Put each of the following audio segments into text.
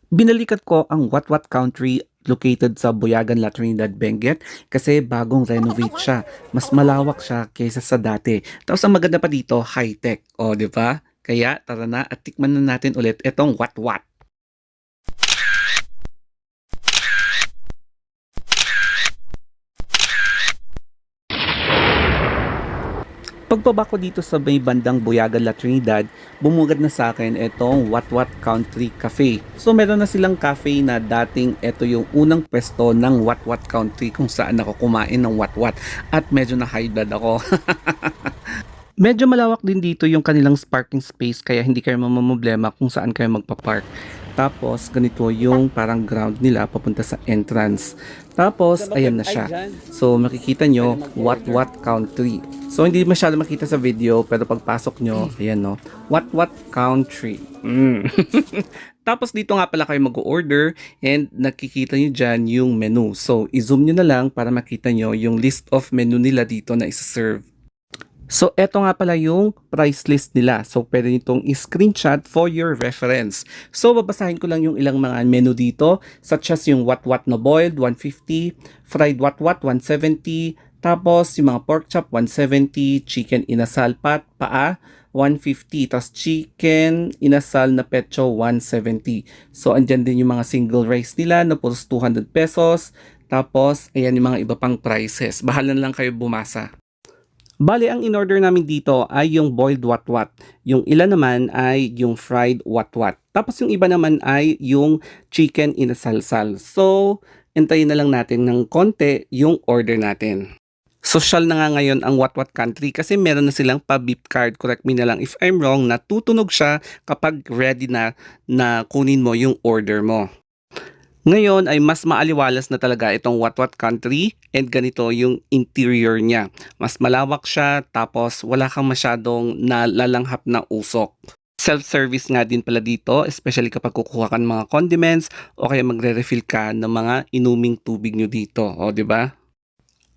Binalikat ko ang What What Country located sa Buyagan, La Trinidad, Benguet kasi bagong renovate siya. Mas malawak siya kaysa sa dati. Tapos ang maganda pa dito, high-tech. O, di ba? Kaya tara na at tikman na natin ulit itong What What. Pagbaba ko dito sa may bandang Buyagan, La Trinidad, bumugad na sa akin itong What What Country Cafe. So meron na silang cafe na dating ito yung unang pwesto ng What What Country kung saan ako kumain ng What What at medyo na high blood ako. Medyo malawak din dito yung kanilang parking space kaya hindi kayo mamamblema kung saan kayo magpa-park. Tapos ganito yung parang ground nila papunta sa entrance. Tapos ayan na siya. So makikita nyo What What Country. So hindi masyado makita sa video pero pagpasok nyo, ayan no, What What Country. Tapos dito nga pala kayo mag-order and nakikita nyo dyan yung menu. So i-zoom nyo na lang para makita nyo yung list of menu nila dito na isa-serve. So, eto nga pala yung price list nila. So, pwede nitong i-screenshot for your reference. So, babasahin ko lang yung ilang mga menu dito, such as yung What What na boiled, 150, fried What What, 170, tapos yung mga pork chop, 170, chicken inasal paa, 150, tapos chicken inasal na pecho, 170. So, andyan din yung mga single rice nila na puro 200 pesos. Tapos, ayan yung mga iba pang prices. Bahala na lang kayo bumasa. Bale, ang in-order namin dito ay yung boiled what-what. Yung ilan naman ay yung fried what-what. Tapos yung iba naman ay yung chicken inasalsal. So, hintayin na lang natin ng konti yung order natin. Social na nga ngayon ang What What Country kasi meron na silang pa-beep card. Correct me na lang if I'm wrong, na tutunog siya kapag ready na kunin mo yung order mo. Ngayon ay mas maaliwalas na talaga itong What What Country and ganito yung interior niya. Mas malawak siya tapos wala kang masyadong nalalanghap na usok. Self-service nga din pala dito, especially kapag kukuha ka ng mga condiments o kaya magre-refill ka ng mga inuming tubig nyo dito. O, di ba?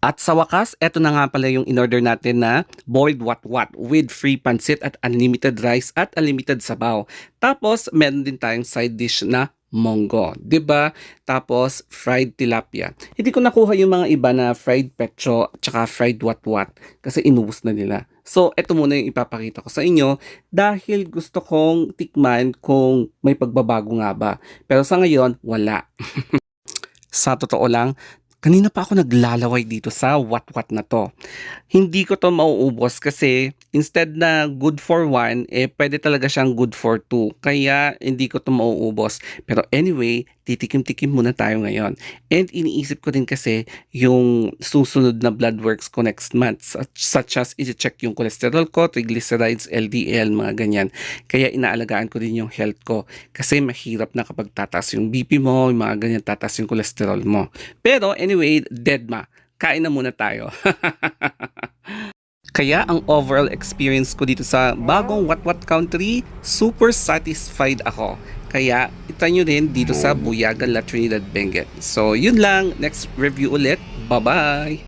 At sa wakas, eto na nga pala yung in-order natin na boiled what what with free pancit at unlimited rice at unlimited sabaw. Tapos, meron din tayong side dish na monggo, 'di ba? Tapos fried tilapia. Hindi ko nakuha yung mga iba na fried pecho at saka fried what what kasi inubos na nila. So, eto muna yung ipapakita ko sa inyo dahil gusto kong tikman kung may pagbabago nga ba. Pero sa ngayon, wala. Sa totoo lang, kanina pa ako naglalaway dito sa what-what na to. Hindi ko to mauubos kasi instead na good for one, pwede talaga siyang good for two. Kaya hindi ko to mauubos. Pero anyway, titikim-tikim muna tayo ngayon. And iniisip ko din kasi yung susunod na blood works ko next month. Such as i-check yung cholesterol ko, triglycerides, LDL, mga ganyan. Kaya inaalagaan ko din yung health ko. Kasi mahirap na kapag tataas yung BP mo, yung mga ganyan, tataas yung cholesterol mo. Pero anyway, deadma. Kain na muna tayo. Kaya ang overall experience ko dito sa bagong What What Country, super satisfied ako. Kaya itry nyo din dito sa Buyagan, La Trinidad, Benguet. So yun lang, next review ulit. Bye-bye!